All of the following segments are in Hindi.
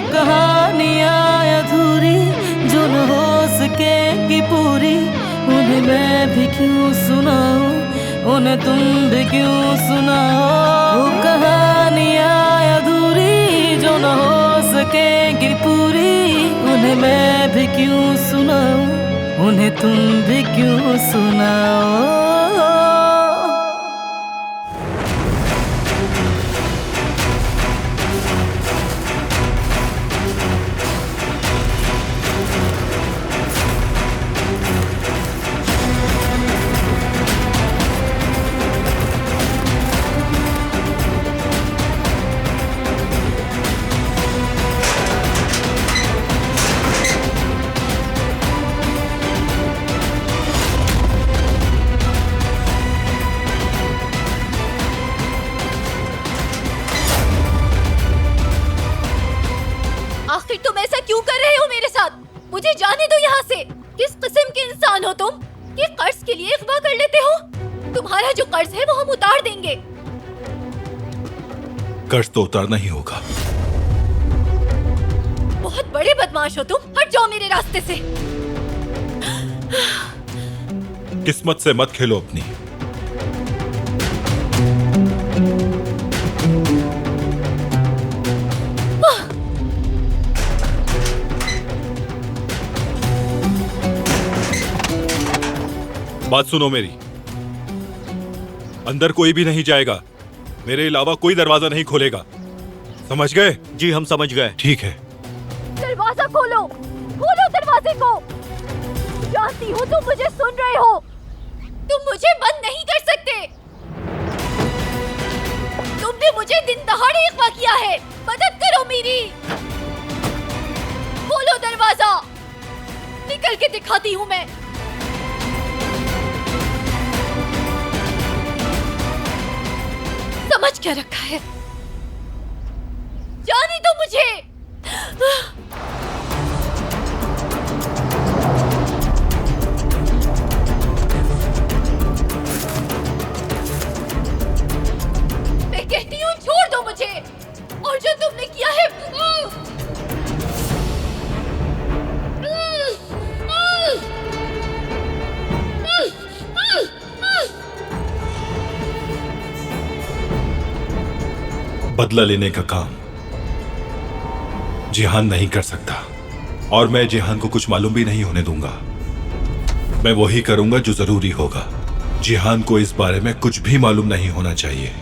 कहानियाँ अधूरी जो न हो सकेगी पूरी, उन्हें मैं भी क्यों सुनाऊं, उन्हें तुम भी क्यों सुनाओ। वो कहानियाँ अधूरी जो न हो सकेगी पूरी, उन्हें मैं भी क्यों सुनाऊं, उन्हें तुम भी क्यों सुनाओ। आखिर तुम ऐसा क्यों कर रहे हो मेरे साथ? मुझे जाने दो यहाँ से। किस किस्म के इंसान हो तुम कि कर्ज के लिए इख्वा कर लेते हो? तुम्हारा जो कर्ज है वो हम उतार देंगे। कर्ज तो उतारना ही होगा। बहुत बड़े बदमाश हो तुम, हट जाओ मेरे रास्ते से। किस्मत से मत खेलो अपनी। बात सुनो मेरी, अंदर कोई भी नहीं जाएगा, मेरे अलावा कोई दरवाजा नहीं खोलेगा, समझ गए? जी हम समझ गए। ठीक है। दरवाजा खोलो, खोलो दरवाजे को। जानती हूँ तुम मुझे सुन रहे हो, तुम मुझे बंद नहीं कर सकते। तुमने मुझे दिन दहाड़े अगवा किया है, मदद करो मेरी। खोलो दरवाजा, निकल के दिखाती हूँ मैं। समझ क्या रखा है? जाने दो मुझे। मैं कहती हूँ छोड़ दो मुझे, और जो तुमने किया है बदला लेने का काम जिहान नहीं कर सकता, और मैं जिहान को कुछ मालूम भी नहीं होने दूंगा। मैं वही करूंगा जो जरूरी होगा। जिहान को इस बारे में कुछ भी मालूम नहीं होना चाहिए।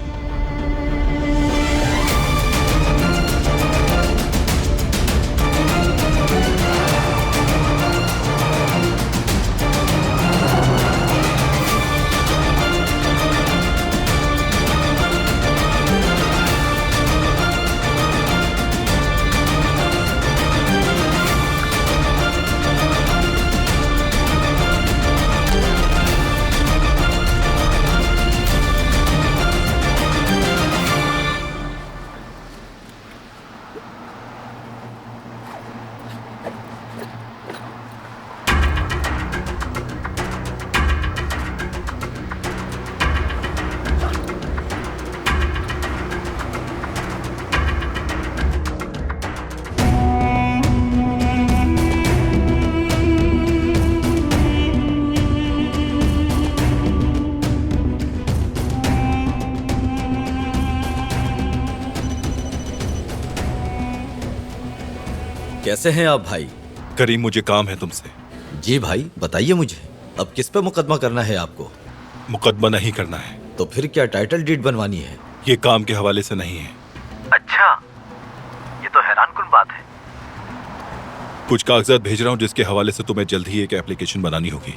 कैसे हैं आप भाई? करीम, मुझे काम है तुमसे। जी भाई बताइए मुझे, अब किस पे मुकदमा करना है आपको? मुकदमा नहीं करना है। तो फिर क्या टाइटल डीड बनवानी है? ये काम के हवाले से नहीं है। अच्छा, ये तो हैरानकुन बात है। कुछ कागजात भेज रहा हूँ जिसके हवाले से तुम्हें जल्द ही एक एप्लीकेशन बनानी होगी।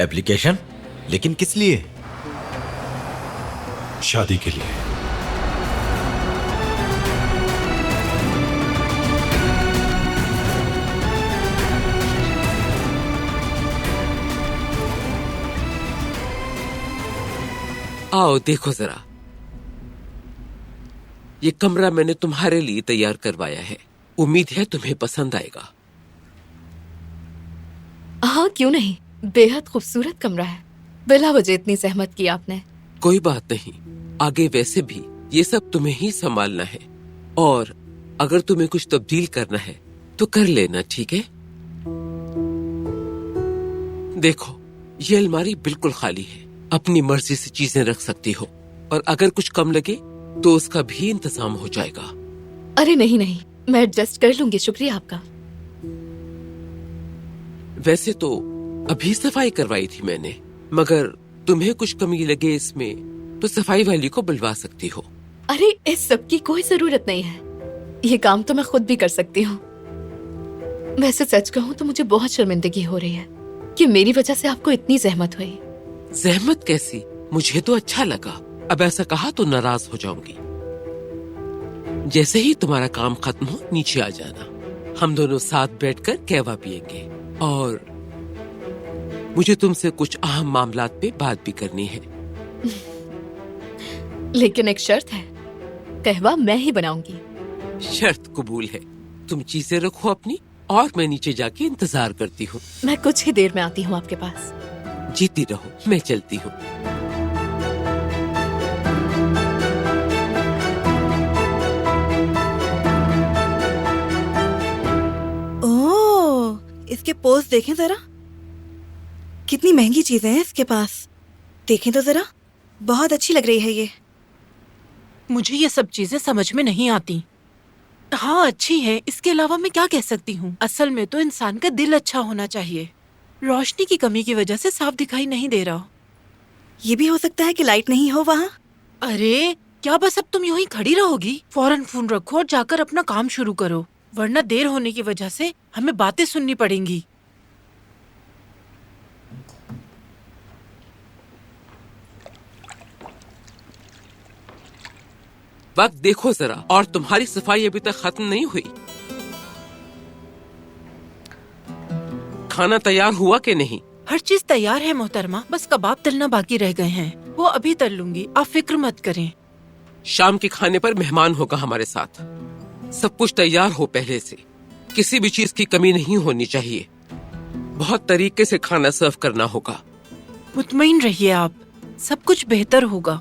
एप्लीकेशन? लेकिन किस लिए? शादी के लिए। आओ देखो जरा, ये कमरा मैंने तुम्हारे लिए तैयार करवाया है। उम्मीद है तुम्हें पसंद आएगा। हाँ क्यों नहीं, बेहद खूबसूरत कमरा है। बिला वजह इतनी सहमत की आपने। कोई बात नहीं, आगे वैसे भी ये सब तुम्हें ही संभालना है। और अगर तुम्हें कुछ तब्दील करना है तो कर लेना, ठीक है? देखो, ये अलमारी बिल्कुल खाली है, अपनी मर्जी से चीजें रख सकती हो, और अगर कुछ कम लगे तो उसका भी इंतजाम हो जाएगा। अरे नहीं नहीं, मैं एडजस्ट कर लूंगी, शुक्रिया आपका। वैसे तो अभी सफाई करवाई थी मैंने, मगर तुम्हें कुछ कमी लगे इसमें तो सफाई वाली को बुलवा सकती हो। अरे इस सब की कोई जरूरत नहीं है, ये काम तो मैं खुद भी कर सकती हूँ। वैसे सच कहूँ तो मुझे बहुत शर्मिंदगी हो रही है कि मेरी वजह से आपको इतनी जहमत हुई। जहमत कैसी? मुझे तो अच्छा लगा। अब ऐसा कहा तो नाराज हो जाऊंगी। जैसे ही तुम्हारा काम खत्म हो नीचे आ जाना, हम दोनों साथ बैठकर कहवा पियेंगे, और मुझे तुमसे कुछ अहम मामलात पे बात भी करनी है। लेकिन एक शर्त है, कहवा मैं ही बनाऊंगी। शर्त कबूल है। तुम चीजें रखो अपनी, और मैं नीचे जाके इंतजार करती हूँ। मैं कुछ ही देर में आती हूँ आपके पास। जीती रहो, मैं चलती हूँ। ओह, इसके पोस्ट देखें जरा, कितनी महंगी चीजें हैं इसके पास। देखें तो जरा, बहुत अच्छी लग रही है ये। मुझे ये सब चीजें समझ में नहीं आती। हाँ अच्छी है, इसके अलावा मैं क्या कह सकती हूँ। असल में तो इंसान का दिल अच्छा होना चाहिए। रोशनी की कमी की वजह से साफ दिखाई नहीं दे रहा। ये भी हो सकता है कि लाइट नहीं हो वहाँ। अरे क्या बस अब तुम यूं ही खड़ी रहोगी? फौरन फोन रखो और जाकर अपना काम शुरू करो, वरना देर होने की वजह से हमें बातें सुननी पड़ेंगी। वक्त देखो जरा, और तुम्हारी सफाई अभी तक खत्म नहीं हुई। खाना तैयार हुआ कि नहीं? हर चीज तैयार है मोहतरमा, बस कबाब तलना बाकी रह गए हैं, वो अभी तल लूंगी, आप फिक्र मत करें। शाम के खाने पर मेहमान होगा हमारे साथ। सब कुछ तैयार हो पहले से, किसी भी चीज की कमी नहीं होनी चाहिए। बहुत तरीके से खाना सर्व करना होगा। मुतमईन रहिए आप, सब कुछ बेहतर होगा।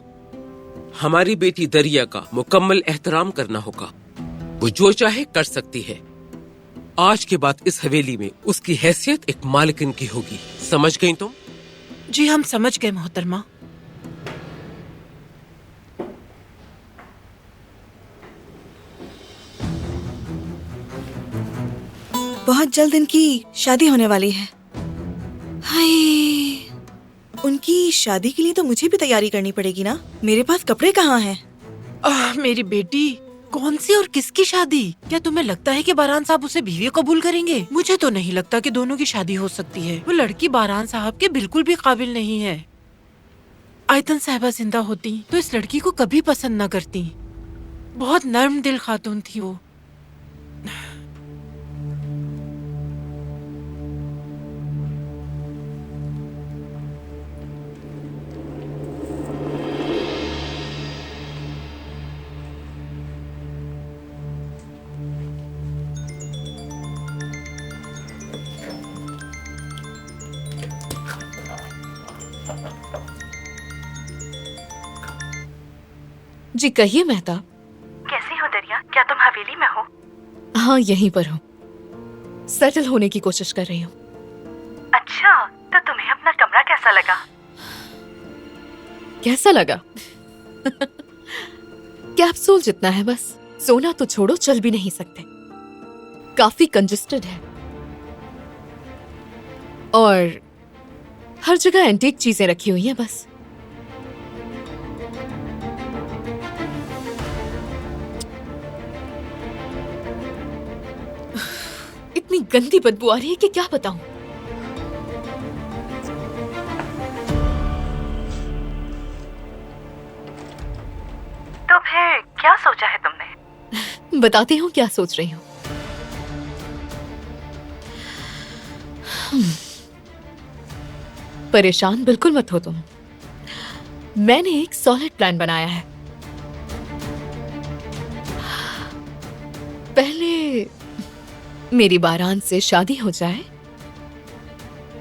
हमारी बेटी दरिया का मुकम्मल एहतराम करना होगा। वो जो चाहे कर सकती है। आज के बाद इस हवेली में उसकी हैसियत एक मालिकिन की होगी। समझ गई तुम? जी हम समझ गए मोहतरमा। बहुत जल्द इनकी शादी होने वाली है। हाय, उनकी शादी के लिए तो मुझे भी तैयारी करनी पड़ेगी ना। मेरे पास कपड़े कहाँ हैं? मेरी बेटी, कौन सी और किसकी शादी? क्या तुम्हें लगता है कि बारान साहब उसे बीवी कबूल करेंगे? मुझे तो नहीं लगता कि दोनों की शादी हो सकती है। वो लड़की बारान साहब के बिल्कुल भी काबिल नहीं है। आयतन साहिबा जिंदा होती तो इस लड़की को कभी पसंद न करती। बहुत नर्म दिल खातून थी वो। जी कहिए मेहताब। कैसी हो दरिया? क्या तुम हवेली में हो? हाँ यहीं पर हूँ, सेटल होने की कोशिश कर रही हूँ। अच्छा, तो तुम्हें अपना कमरा कैसा लगा? कैसा लगा? कैप्सूल जितना है बस। सोना तो छोड़ो, चल भी नहीं सकते। काफी कंजस्टेड है और हर जगह एंटीक चीजें रखी हुई हैं बस। इतनी गंदी बदबू आ रही है कि क्या बताऊं। तो फिर क्या सोचा है तुमने? बताती हूँ क्या सोच रही हूँ। परेशान बिल्कुल मत हो तुम। मैंने एक सॉलिड प्लान बनाया है। पहले मेरी बारान से शादी हो जाए,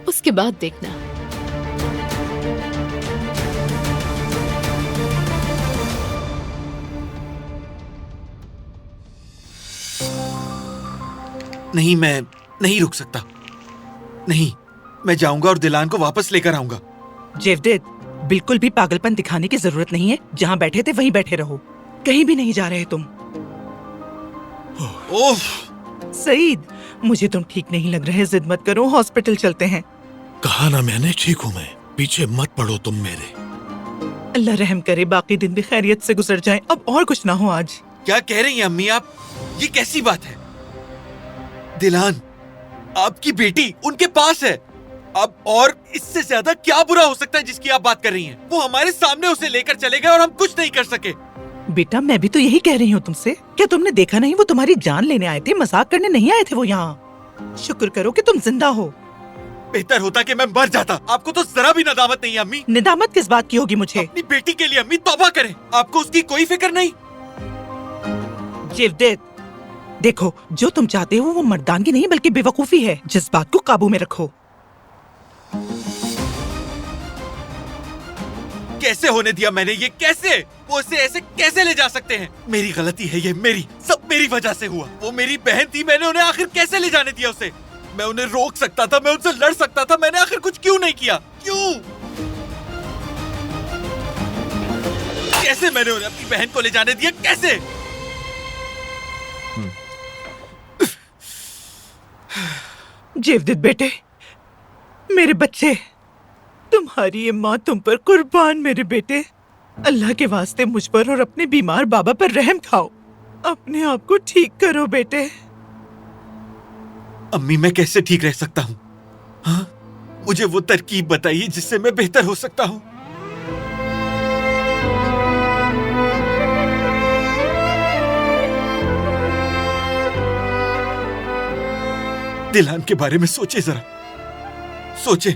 उसके बाद देखना। नहीं, मैं नहीं रुक सकता। नहीं, मैं जाऊंगा और दिलान को वापस लेकर आऊंगा। जेवदेद, बिल्कुल भी पागलपन दिखाने की जरूरत नहीं है। जहाँ बैठे थे वहीं बैठे रहो, कहीं भी नहीं जा रहे तुम। ओफ! सईद, मुझे तुम ठीक नहीं लग रहे, जिद मत करो, हॉस्पिटल चलते हैं। कहा ना मैंने, ठीक हूँ मैं, पीछे मत पड़ो तुम मेरे। अल्लाह रहम करे, बाकी दिन भी खैरियत से गुजर जाएं, अब और कुछ ना हो आज। क्या कह रही हैं अम्मी आप? ये कैसी बात है? दिलान, आपकी बेटी उनके पास है। अब और इससे ज्यादा क्या बुरा हो सकता है जिसकी आप बात कर रही हैं? वो हमारे सामने उसे लेकर चले गए और हम कुछ नहीं कर सके। बेटा, मैं भी तो यही कह रही हूँ तुमसे। क्या तुमने देखा नहीं, वो तुम्हारी जान लेने आए थे, मजाक करने नहीं आए थे वो यहाँ। शुक्र करो कि तुम जिंदा हो। बेहतर होता कि मैं मर जाता। आपको तो जरा भी नदामत नहीं है अम्मी। निदामत किस बात की होगी मुझे? अपनी बेटी के लिए अम्मी तौबा करें। आपको उसकी कोई फिक्र नहीं? जेवदेद, देखो, जो तुम चाहते हो वो मर्दानगी नहीं बल्कि बेवकूफी है। जज्बात को काबू में रखो। कैसे होने दिया मैंने ये? कैसे? वो उसे ऐसे कैसे ले जा सकते हैं? मेरी गलती है ये, मेरी, सब मेरी वजह से हुआ। वो मेरी बहन थी, मैंने उन्हें आखिर कैसे ले जाने दिया उसे? मैं उन्हें रोक सकता था, मैं उनसे लड़ सकता था, मैंने आखिर कुछ क्यों नहीं किया? क्यों? कैसे मैंने उन्हें अपनी बहन को ले जाने दिया? कैसे? जेवदेद बेटे, मेरे बच्चे, तुम्हारी ये माँ तुम पर कुर्बान। मेरे बेटे, अल्लाह के वास्ते मुझ पर और अपने बीमार बाबा पर रहम खाओ। अपने आप को ठीक करो बेटे। अम्मी, मैं कैसे ठीक रह सकता हूँ? हाँ? मुझे वो तरकीब बताइए जिससे मैं बेहतर हो सकता हूँ। दिलान के बारे में सोचे जरा, सोचे,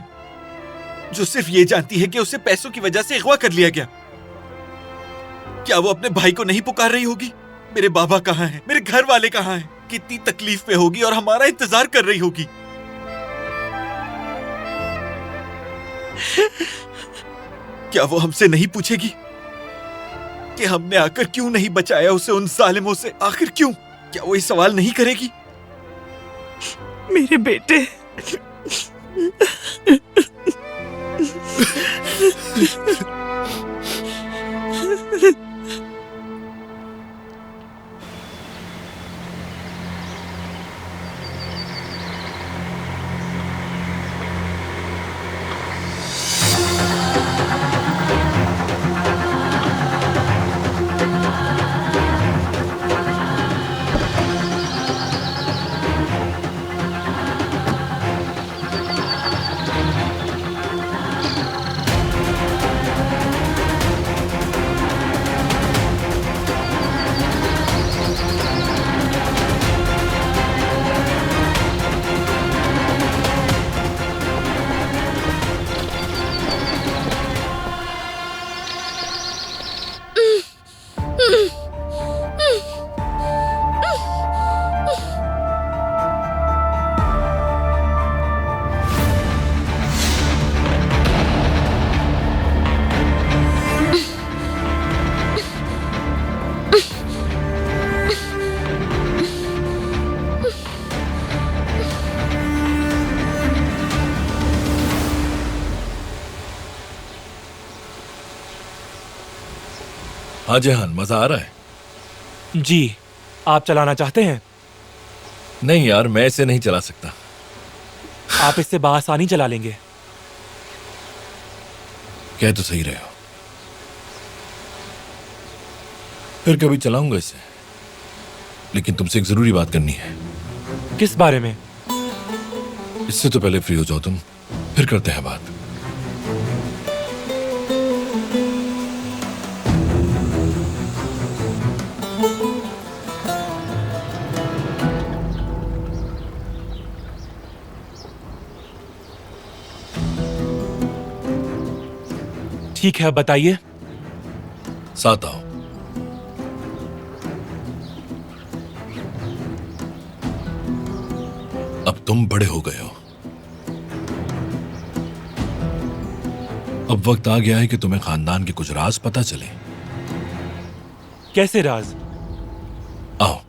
जो सिर्फ ये जानती है कि उसे पैसों की वजह से अगवा कर लिया गया। क्या वो अपने भाई को नहीं पुकार रही होगी? मेरे बाबा कहाँ हैं? मेरे घर वाले कहाँ हैं? कितनी तकलीफ में होगी और हमारा इंतजार कर रही होगी। क्या वो हमसे नहीं पूछेगी कि हमने आकर क्यों नहीं बचाया उसे उन जालिमों से? आखिर क्यों? क्या वो ये सवाल नहीं करेगी? मेरे बेटे, हाँ जहान, मजा आ रहा है? जी, आप चलाना चाहते हैं? नहीं यार, मैं इसे नहीं चला सकता। आप इससे बआसानी चला लेंगे। कह तो सही रहे हो। फिर कभी चलाऊंगा इसे, लेकिन तुमसे एक जरूरी बात करनी है। किस बारे में? इससे तो पहले फ्री हो जाओ तुम, फिर करते हैं बात। ठीक है, बताइए। साथ आओ। अब तुम बड़े हो गए हो। अब वक्त आ गया है कि तुम्हें खानदान के कुछ राज पता चले। कैसे राज? आओ।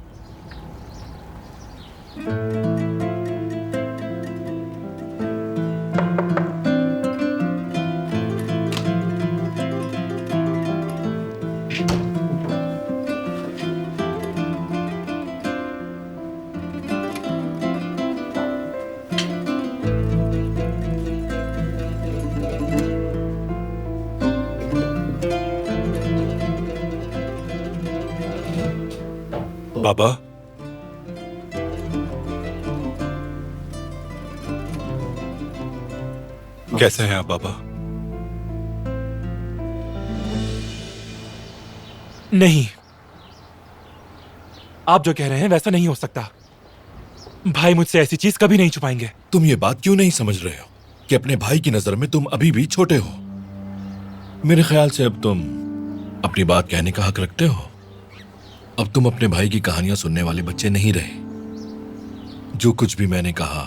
बाबा, कैसे हैं आप बाबा? नहीं, आप जो कह रहे हैं वैसा नहीं हो सकता। भाई मुझसे ऐसी चीज कभी नहीं छुपाएंगे। तुम ये बात क्यों नहीं समझ रहे हो कि अपने भाई की नजर में तुम अभी भी छोटे हो? मेरे ख्याल से अब तुम अपनी बात कहने का हक रखते हो। अब तुम अपने भाई की कहानियां सुनने वाले बच्चे नहीं रहे। जो कुछ भी मैंने कहा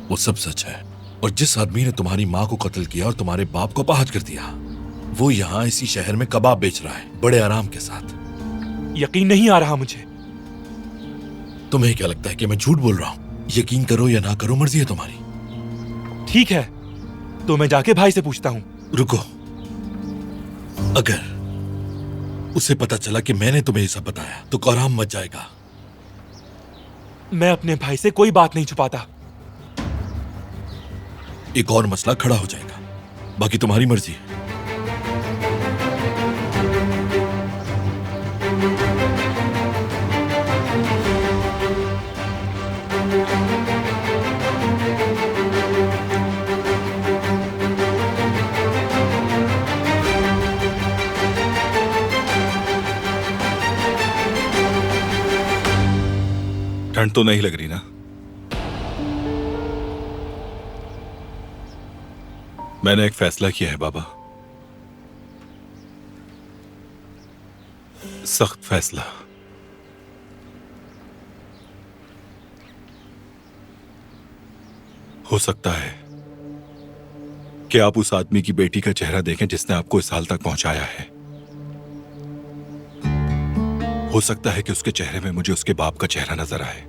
वो सब सच है। और जिस आदमी ने तुम्हारी माँ को कत्ल किया और तुम्हारे बाप को अपाहज कर दिया, वो यहाँ इसी शहर में कबाब बेच रहा है, बड़े आराम के साथ। यकीन नहीं आ रहा मुझे। तुम्हें क्या लगता है कि मैं झूठ बोल रहा हूँ? यकीन करो या ना करो, मर्जी है तुम्हारी। ठीक है, तो मैं जाके भाई से पूछता हूँ। रुको, अगर उसे पता चला कि मैंने तुम्हें ये सब बताया तो कोहराम मच जाएगा। मैं अपने भाई से कोई बात नहीं छुपाता। एक और मसला खड़ा हो जाएगा, बाकी तुम्हारी मर्जी है। ठंड तो नहीं लग रही ना? मैंने एक फैसला किया है बाबा, सख्त फैसला। हो सकता है कि आप उस आदमी की बेटी का चेहरा देखें जिसने आपको इस हाल तक पहुंचाया है। हो सकता है कि उसके चेहरे में मुझे उसके बाप का चेहरा नजर आए।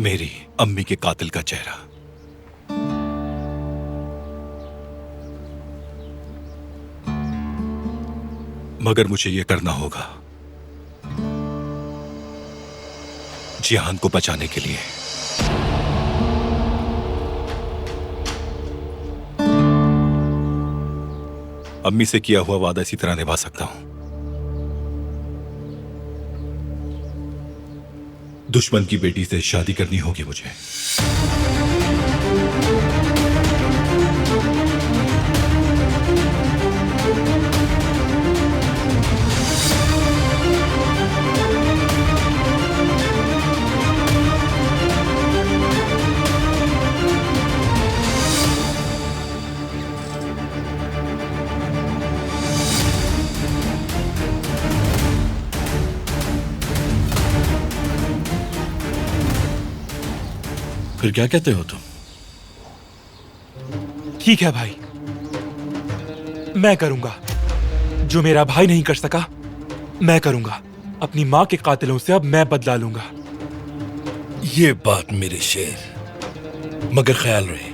मेरी अम्मी के कातिल का चेहरा। मगर मुझे यह करना होगा जिहान को बचाने के लिए। अम्मी से किया हुआ वादा इसी तरह निभा सकता हूं। दुश्मन की बेटी से शादी करनी होगी मुझे। फिर क्या कहते हो तुम? ठीक है भाई, मैं करूंगा जो मेरा भाई नहीं कर सका। मैं करूंगा। अपनी मां के कातिलों से अब मैं बदला लूंगा। ये बात मेरे शेर, मगर ख्याल रहे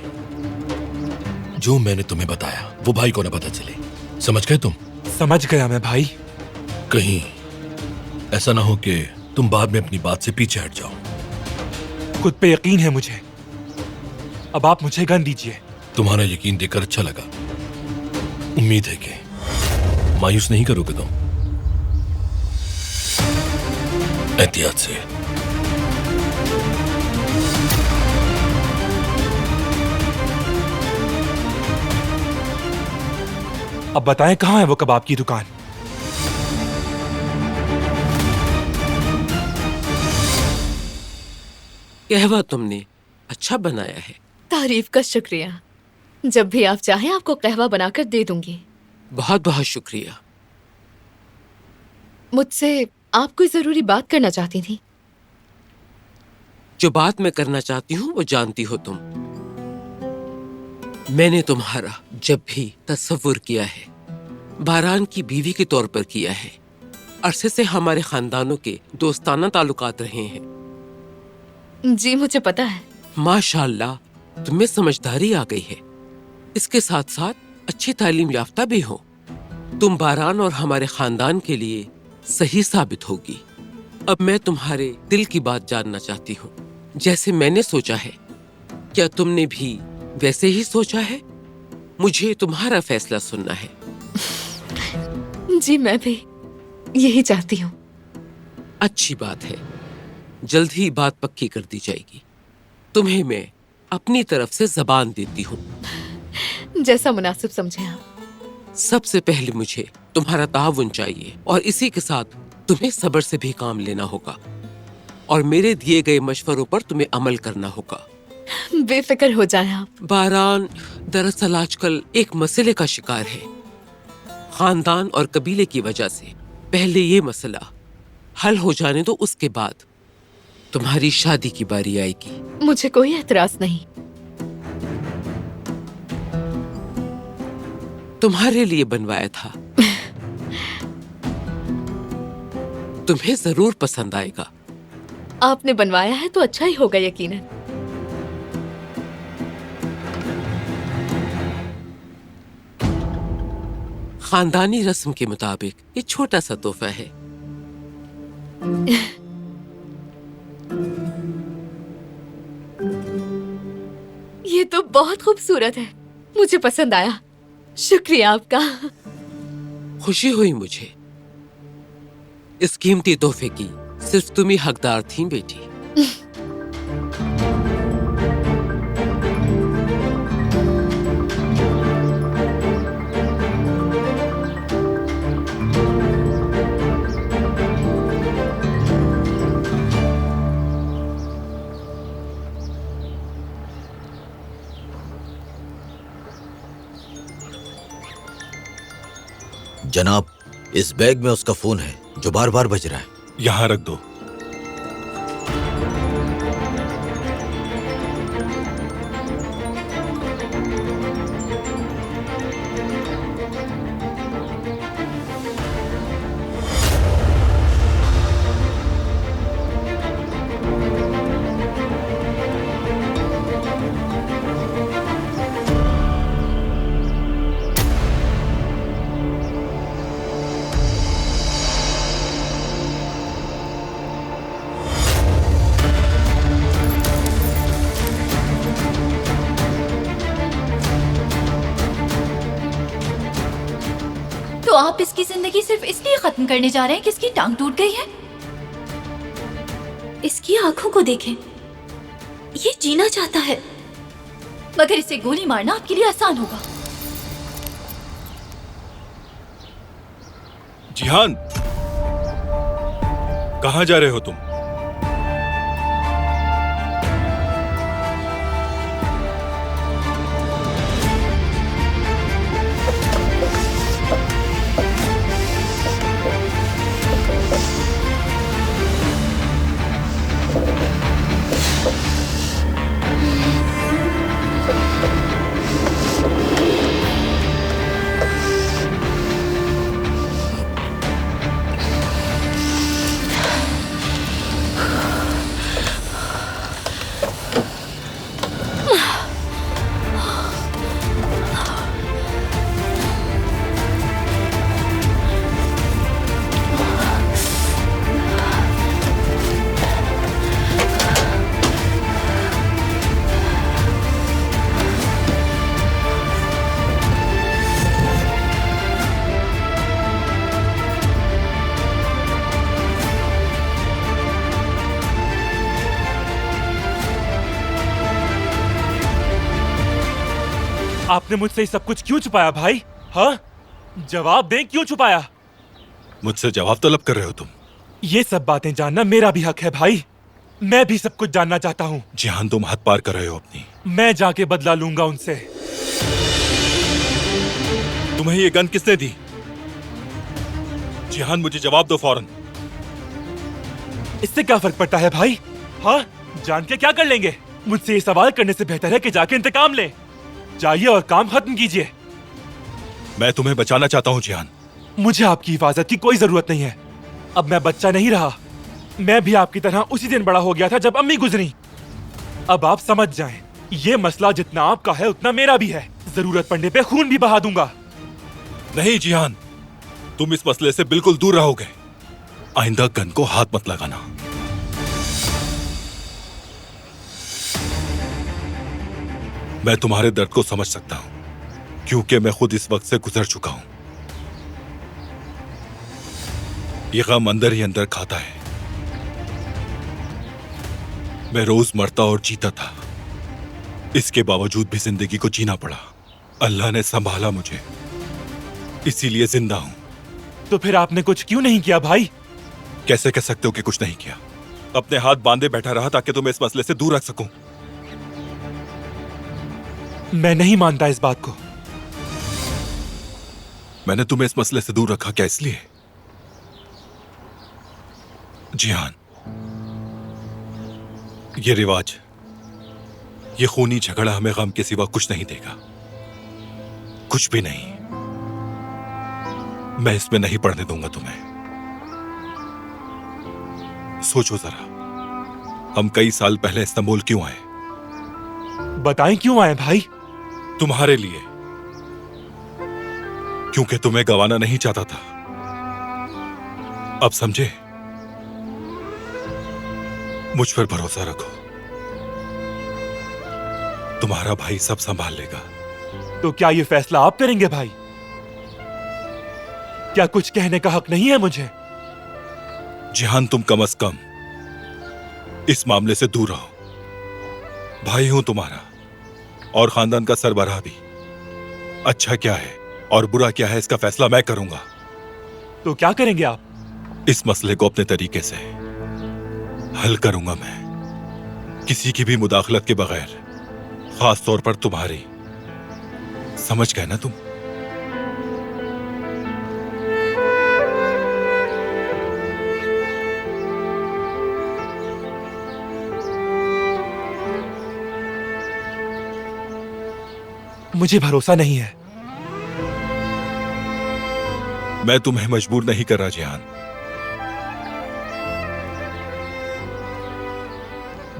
जो मैंने तुम्हें बताया वो भाई को न पता चले। समझ गए तुम? समझ गया मैं भाई। कहीं ऐसा ना हो कि तुम बाद में अपनी बात से पीछे हट जाओ। खुद पे यकीन है मुझे। अब आप मुझे गन दीजिए। तुम्हारा यकीन देखकर अच्छा लगा। उम्मीद है कि मायूस नहीं करोगे तुम। एहतियात से। अब बताएं कहां है वो कबाब की दुकान? कहवा तुमने अच्छा बनाया है। तारीफ का शुक्रिया। जब भी आप चाहें आपको कहवा बनाकर दे दूंगी। बहुत बहुत शुक्रिया। मुझसे आप कोई जरूरी बात करना चाहती थी। जो बात मैं करना चाहती हूँ वो जानती हो तुम। मैंने तुम्हारा जब भी तस्वुर किया है बारान की बीवी के तौर पर किया है। अरसे से हमारे खानदानों के दोस्ताना ताल्लुकात रहे हैं। जी मुझे पता है। माशाअल्लाह तुम्हें समझदारी आ गई है। इसके साथ साथ अच्छी तालीम याफ्ता भी हो। तुम बारान और हमारे खानदान के लिए सही साबित होगी। अब मैं तुम्हारे दिल की बात जानना चाहती हूँ। जैसे मैंने सोचा है, क्या तुमने भी वैसे ही सोचा है? मुझे तुम्हारा फैसला सुनना है। जी मैं भी यही चाहती हूँ। अच्छी बात है, जल्द ही बात पक्की कर दी जाएगी। तुम्हें मैं अपनी तरफ से जबान देती हूँ। जैसा मुनासिब समझे आप। सबसे पहले मुझे तुम्हारा ताउन चाहिए और इसी के साथ तुम्हें सब्र से भी काम लेना होगा और मेरे दिए गए मशवरों पर तुम्हें अमल करना होगा। बेफिक्र हो जाएं आप। बारान दरअसल आजकल एक मसले का शिकार है। खानदान और कबीले की वजह से पहले ये मसला हल हो जाने दो, उसके बाद तुम्हारी शादी की बारी आएगी। मुझे कोई एतराज नहीं। तुम्हारे लिए बनवाया था, तुम्हें जरूर पसंद आएगा। आपने बनवाया है तो अच्छा ही होगा यकीनन। खानदानी रस्म के मुताबिक ये छोटा सा तोहफा है। ये तो बहुत खूबसूरत है, मुझे पसंद आया। शुक्रिया आपका। खुशी हुई मुझे। इस कीमती तोहफे की सिर्फ तुम ही हकदार थी बेटी। जनाब, इस बैग में उसका फोन है जो बार बार बज रहा है। यहां रख दो। तो आप इसकी जिंदगी सिर्फ इसलिए खत्म करने जा रहे हैं कि इसकी टांग टूट गई है? इसकी आंखों को देखें, ये जीना चाहता है, मगर इसे गोली मारना आपके लिए आसान होगा। जिहान, कहां जा रहे हो तुम? आपने मुझसे सब कुछ क्यों छुपाया भाई? हाँ, जवाब दें, क्यों छुपाया? मुझसे जवाब तलब कर रहे हो तुम? ये सब बातें जानना मेरा भी हक है भाई। मैं भी सब कुछ जानना चाहता हूँ। जिहान, तुम हद पार कर रहे हो अपनी। मैं जाके बदला लूंगा उनसे। तुम्हें ये गन किसने दी? जिहान, मुझे जवाब दो फौरन। इससे क्या फर्क पड़ता है भाई? हाँ, जान के क्या कर लेंगे? मुझसे ये सवाल करने से बेहतर है कि जाके इंतकाम लें। जाइए और काम खत्म कीजिए। मैं तुम्हें बचाना चाहता हूँ जिहान। मुझे आपकी हिफाजत की कोई जरूरत नहीं है। अब मैं बच्चा नहीं रहा। मैं भी आपकी तरह उसी दिन बड़ा हो गया था जब अम्मी गुजरी। अब आप समझ जाएं, ये मसला जितना आपका है उतना मेरा भी है। जरूरत पड़ने पे खून भी बहा दूंगा। नहीं जिहान, तुम इस मसले से बिल्कुल दूर रहोगे। आइंदा गन को हाथ मत लगाना। मैं तुम्हारे दर्द को समझ सकता हूं, क्योंकि मैं खुद इस वक्त से गुजर चुका हूं। ये गम अंदर ही अंदर खाता है। मैं रोज मरता और जीता था, इसके बावजूद भी जिंदगी को जीना पड़ा। अल्लाह ने संभाला मुझे, इसीलिए जिंदा हूं। तो फिर आपने कुछ क्यों नहीं किया भाई? कैसे कह सकते हो कि कुछ नहीं किया? अपने हाथ बांधे बैठा रहा ताकि तुम्हें इस मसले से दूर रख सकूं। मैं नहीं मानता इस बात को। मैंने तुम्हें इस मसले से दूर रखा क्या इसलिए? जिहान, ये रिवाज, ये खूनी झगड़ा हमें गम के सिवा कुछ नहीं देगा, कुछ भी नहीं। मैं इसमें नहीं पड़ने दूंगा तुम्हें। सोचो जरा, हम कई साल पहले इस्तांबुल क्यों आए? बताएं क्यों आए भाई? तुम्हारे लिए, क्योंकि तुम्हें गंवाना नहीं चाहता था। अब समझे? मुझ पर भरोसा रखो, तुम्हारा भाई सब संभाल लेगा। तो क्या ये फैसला आप करेंगे भाई? क्या कुछ कहने का हक नहीं है मुझे? जिहान, तुम कम से कम इस मामले से दूर रहो। भाई हूं तुम्हारा और खानदान का सरबराह भी। अच्छा क्या है और बुरा क्या है, इसका फैसला मैं करूंगा। तो क्या करेंगे आप? इस मसले को अपने तरीके से हल करूंगा मैं, किसी की भी मुदाखलत के बगैर, खास तौर पर तुम्हारी। समझ गए ना तुम? मुझे भरोसा नहीं है। मैं तुम्हें मजबूर नहीं कर रहा जिहान।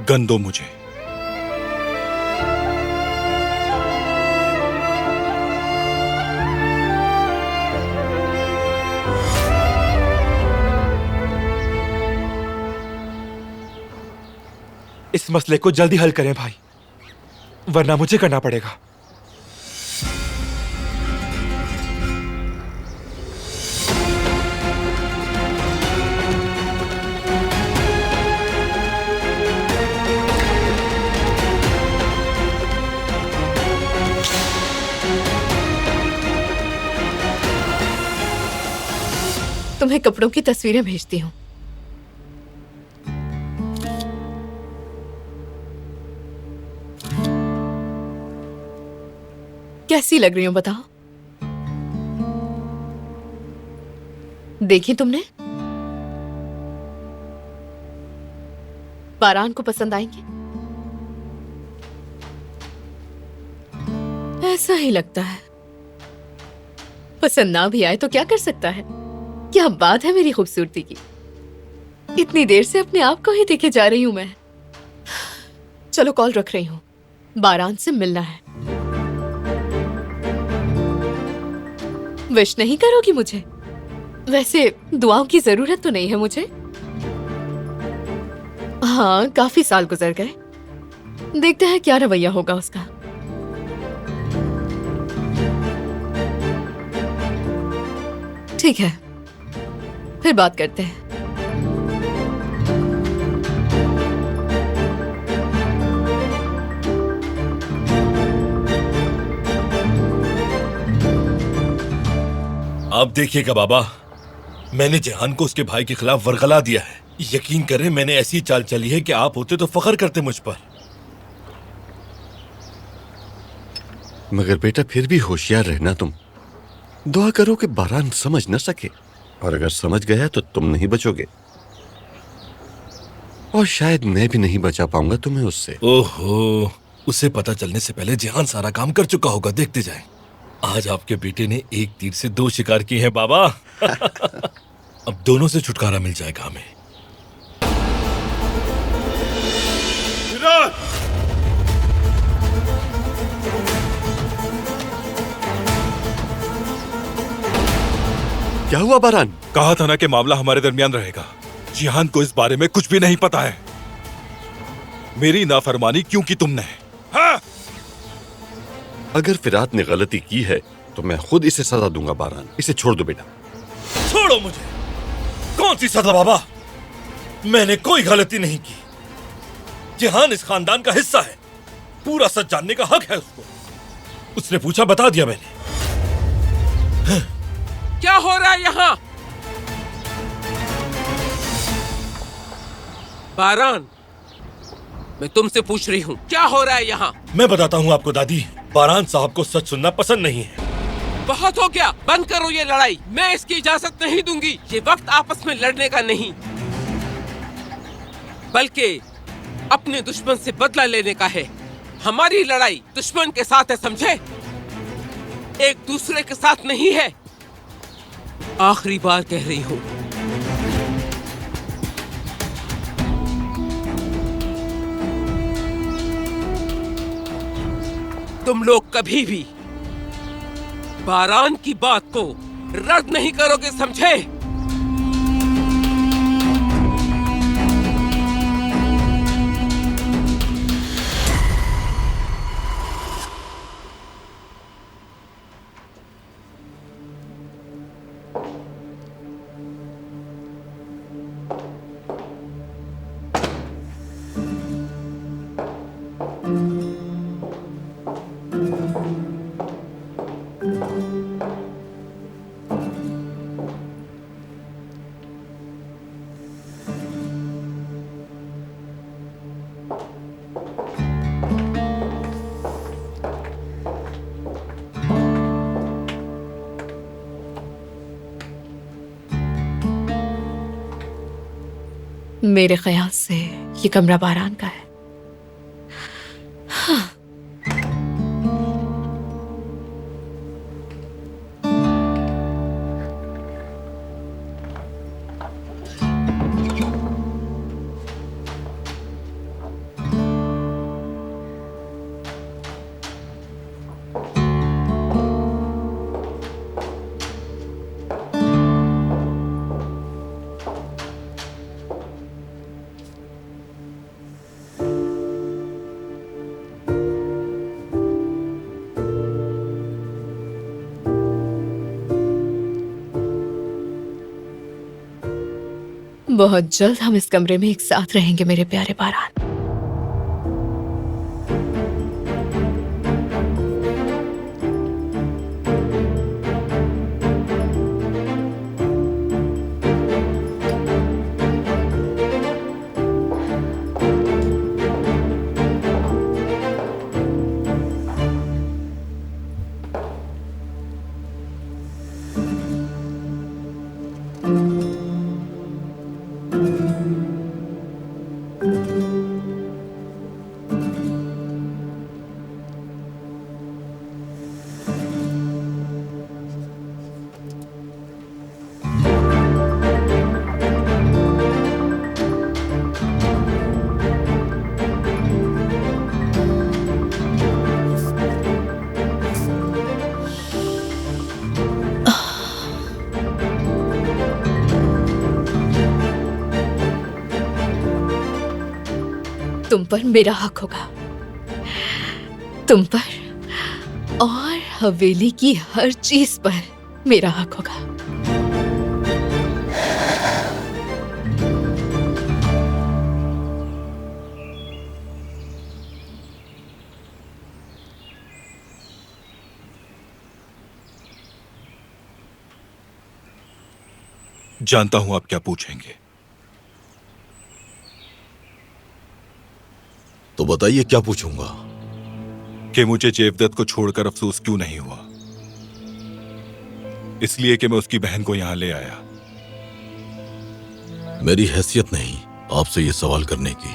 गन दो मुझे। इस मसले को जल्दी हल करें भाई, वरना मुझे करना पड़ेगा। तुम्हें कपड़ों की तस्वीरें भेजती हूँ। कैसी लग रही हूं बताओ? देखी तुमने? बारान को पसंद आएंगे? ऐसा ही लगता है। पसंद ना भी आए तो क्या कर सकता है? क्या बात है मेरी खूबसूरती की। इतनी देर से अपने आप को ही देखे जा रही हूं मैं। चलो कॉल रख रही हूं, बारान से मिलना है। विश नहीं करोगी मुझे? वैसे दुआओं की जरूरत तो नहीं है मुझे। हाँ, काफी साल गुजर गए, देखते हैं क्या रवैया होगा उसका। ठीक है, फिर बात करते हैं। आप देखिएगा बाबा, मैंने जिहान को उसके भाई के खिलाफ वरगला दिया है। यकीन करें, मैंने ऐसी चाल चली है कि आप होते तो फख्र करते मुझ पर। मगर बेटा, फिर भी होशियार रहना तुम। दुआ करो कि बारान समझ न सके, और अगर समझ गया तो तुम नहीं बचोगे, और शायद मैं भी नहीं बचा पाऊंगा तुम्हें उससे। ओहो, उसे पता चलने से पहले जिहान सारा काम कर चुका होगा। देखते जाएं। आज आपके बेटे ने एक तीर से दो शिकार किए हैं बाबा। अब दोनों से छुटकारा मिल जाएगा हमें। क्या हुआ बारान? कहा था ना कि मामला हमारे दरमियान रहेगा। जिहान को इस बारे में कुछ भी नहीं पता है। मेरी नाफरमानी क्यों की तुमने? हाँ? अगर फिरात ने गलती की है तो मैं खुद इसे सजा दूंगा। बारान, इसे छोड़ दो बेटा। छोड़ो मुझे। कौन सी सजा बाबा? मैंने कोई गलती नहीं की। जिहान इस खानदान का हिस्सा है, पूरा सच जानने का हक है उसको। उसने पूछा, बता दिया मैंने। क्या हो रहा है यहाँ? बारान, मैं तुमसे पूछ रही हूँ, क्या हो रहा है यहाँ? मैं बताता हूँ आपको दादी, बारान साहब को सच सुनना पसंद नहीं है। बहुत हो गया, बंद करो ये लड़ाई। मैं इसकी इजाजत नहीं दूंगी। ये वक्त आपस में लड़ने का नहीं, बल्कि अपने दुश्मन से बदला लेने का है। हमारी लड़ाई दुश्मन के साथ है, समझे? एक दूसरे के साथ नहीं है। आखिरी बार कह रही हूँ। तुम लोग कभी भी बारान की बात को रद्द नहीं करोगे, समझे? मेरे ख्याल से ये कमरा बारान का है। हाँ। बहुत जल्द हम इस कमरे में एक साथ रहेंगे मेरे प्यारे बारान। तुम पर मेरा हक होगा, तुम पर और हवेली की हर चीज पर मेरा हक होगा। जानता हूं आप क्या पूछेंगे, तो बताइए क्या पूछूंगा। कि मुझे जेवदत्त को छोड़कर अफसोस क्यों नहीं हुआ। इसलिए कि मैं उसकी बहन को यहां ले आया। मेरी हैसियत नहीं आपसे ये सवाल करने की।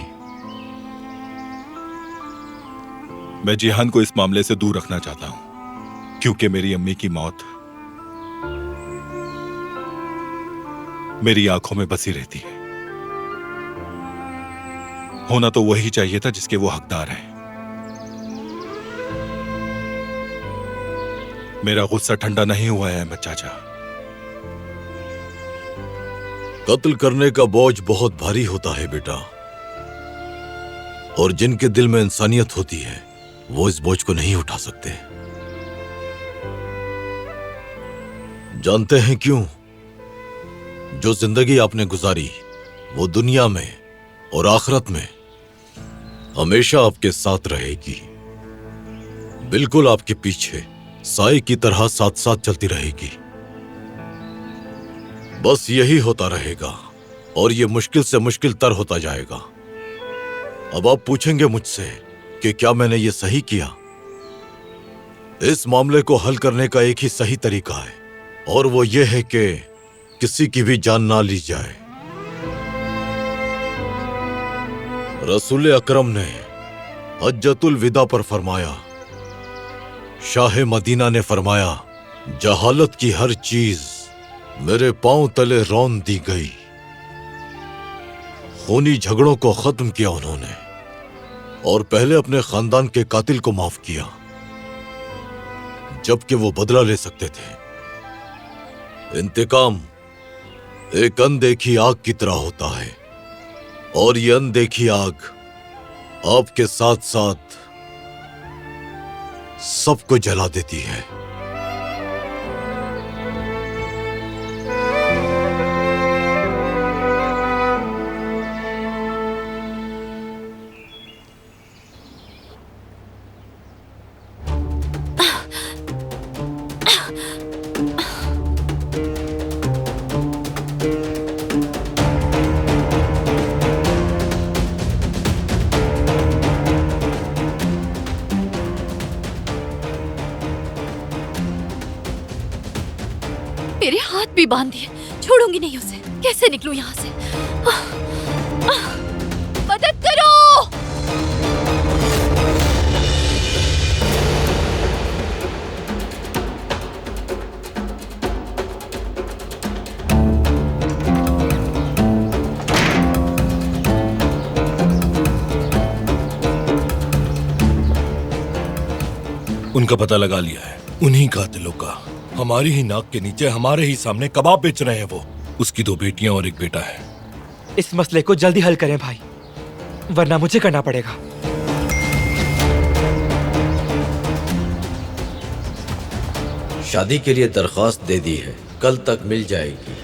मैं जिहान को इस मामले से दूर रखना चाहता हूं, क्योंकि मेरी अम्मी की मौत मेरी आंखों में बसी रहती है। होना तो वही चाहिए था जिसके वो हकदार हैं। मेरा गुस्सा ठंडा नहीं हुआ है अहमद चाचा। कत्ल करने का बोझ बहुत भारी होता है बेटा, और जिनके दिल में इंसानियत होती है वो इस बोझ को नहीं उठा सकते। जानते हैं क्यों? जो जिंदगी आपने गुजारी वो दुनिया में और आखिरत में हमेशा आपके साथ रहेगी, बिल्कुल आपके पीछे साए की तरह साथ साथ चलती रहेगी। बस यही होता रहेगा और ये मुश्किल से मुश्किल तर होता जाएगा। अब आप पूछेंगे मुझसे कि क्या मैंने ये सही किया? इस मामले को हल करने का एक ही सही तरीका है और वो ये है कि किसी की भी जान ना ली जाए। रसूल अकरम ने हज्जतुल विदा पर फरमाया, शाह मदीना ने फरमाया, जहालत की हर चीज मेरे पांव तले रौन दी गई। खूनी झगड़ों को खत्म किया उन्होंने और पहले अपने खानदान के कातिल को माफ किया जबकि वो बदला ले सकते थे। इंतकाम एक अनदेखी आग की तरह होता है और ये अनदेखी आग आपके साथ साथ सबको जला देती है। मेरे हाथ भी बांध दिए, छोड़ूंगी नहीं उसे। कैसे निकलूं यहाँ से? मदद करो! उनका पता लगा लिया है, उन्हीं कातिलों का। हमारी ही नाक के नीचे हमारे ही सामने कबाब बेच रहे हैं वो। उसकी 2 बेटियां और 1 बेटा है। इस मसले को जल्दी हल करें भाई, वरना मुझे करना पड़ेगा। शादी के लिए दरख्वास्त दे दी है, कल तक मिल जाएगी।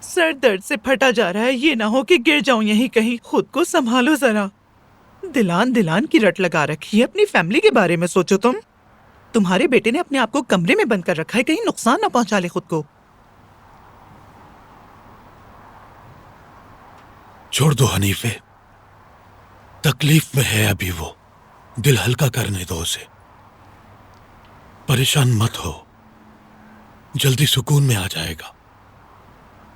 सर दर्द से फटा जा रहा है, ये ना हो कि गिर जाऊं यहीं कहीं। खुद को संभालो जरा। दिलान दिलान की रट लगा रखी है। अपनी फैमिली के बारे में सोचो तुम। तुम्हारे बेटे ने अपने आप को कमरे में बंद कर रखा है, कहीं नुकसान ना पहुंचा ले खुद को। छोड़ दो हनीफे, तकलीफ में है अभी वो, दिल हल्का करने दो उसे। परेशान मत हो, जल्दी सुकून में आ जाएगा।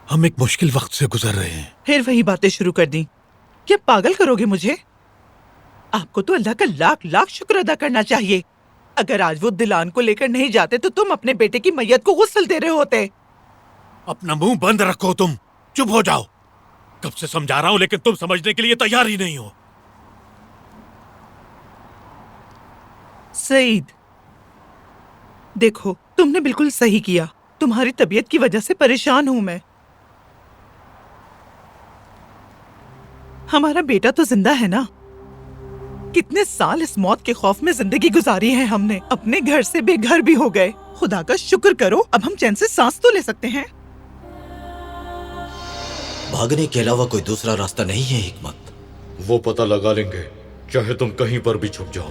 हम एक मुश्किल वक्त से गुजर रहे हैं। फिर वही बातें शुरू कर दी। क्या पागल करोगे मुझे? आपको तो अल्लाह का लाख लाख शुक्र अदा करना चाहिए। अगर आज वो दिलान को लेकर नहीं जाते तो तुम अपने बेटे की मैयत को गुस्ल दे रहे होते। अपना मुंह बंद रखो, तुम चुप हो जाओ। कब से समझा रहा हूं लेकिन तुम समझने के लिए तैयार ही नहीं हो। सईद, देखो तुमने बिल्कुल सही किया। तुम्हारी तबीयत की वजह से परेशान हूं मैं। हमारा बेटा तो जिंदा है ना। कितने साल इस मौत के खौफ में जिंदगी गुजारी है हमने। अपने घर से बेघर भी हो गए। खुदा का शुक्र करो, अब हम चैन से सांस तो ले सकते हैं। भागने के अलावा कोई दूसरा रास्ता नहीं है हिकमत। वो पता लगा लेंगे, चाहे तुम कहीं पर भी छुप जाओ।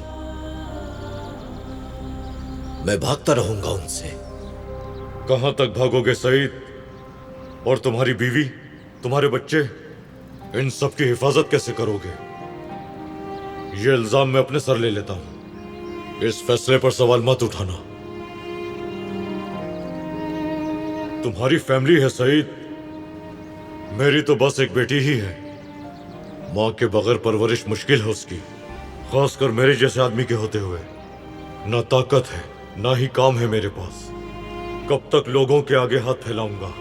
मैं भागता रहूंगा उनसे। कहां तक भागोगे सईद? और तुम्हारी बीवी, तुम्हारे बच्चे, इन सब की हिफाजत कैसे करोगे? ये इल्जाम मैं अपने सर ले लेता हूं। इस फैसले पर सवाल मत उठाना। तुम्हारी फैमिली है सईद, मेरी तो बस एक बेटी ही है। मां के बगैर परवरिश मुश्किल है उसकी, खासकर मेरे जैसे आदमी के होते हुए। ना ताकत है ना ही काम है मेरे पास। कब तक लोगों के आगे हाथ फैलाऊंगा?